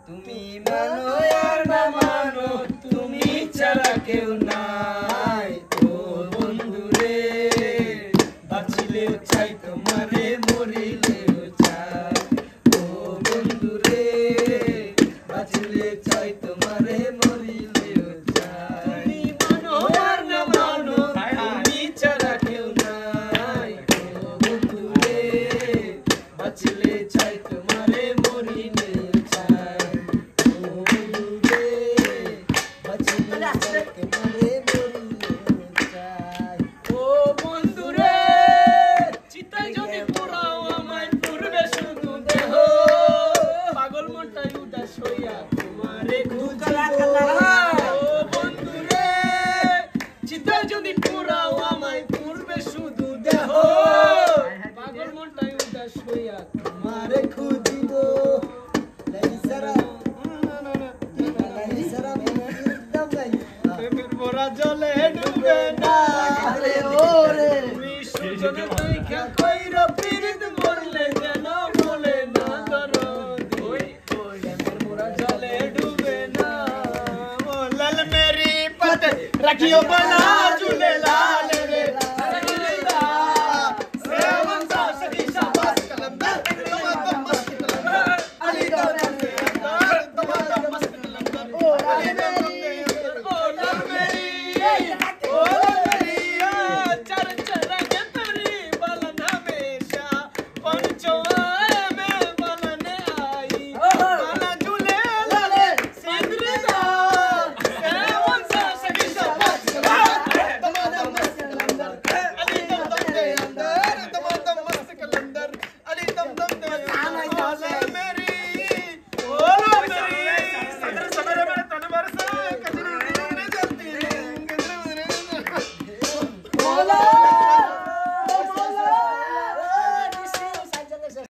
তুমি মানো আর না মানো তুমি ছাড়া কেউ নাই ও বন্ধু রে বাঁচিলেও চাই তোমারে মরিলেও চাই ও বন্ধু রে বাঁচিলে চাই তোমারে মরিলেও চাই তুমি মানো আর না মানো তুমি ছাড়া কেউ নাই ও বন্ধু রে বাঁচিলে চাই তোমারে মরিলেও চাই ও বন্ধু রে বাঁচিলে চাই তোমারে মরিলেও চাই ও বন্ধু রে চিতায় যদি পোড়াও আমায় পুরবে শুধু দেহ পাগল মনটাই উদাস হইয়া তোমারে খুঁজিব ও বন্ধু রে চিতায় যদি পোড়াও আমায় পুরবে শুধু দেহ পাগল মনটাই উদাস হইয়া তোমারে খুঁজিব লাইসারা লাইসারা একদম নাই প্রেমের মোরা জলে ডুবে না আরে ওরে তুমি সুজনে দেখা কইরা পিরিত মরলে যেন বলে না দরদ ওই প্রেমের মোরা জলে ডুবে না ও লাল মেরি পত রাখিও বলা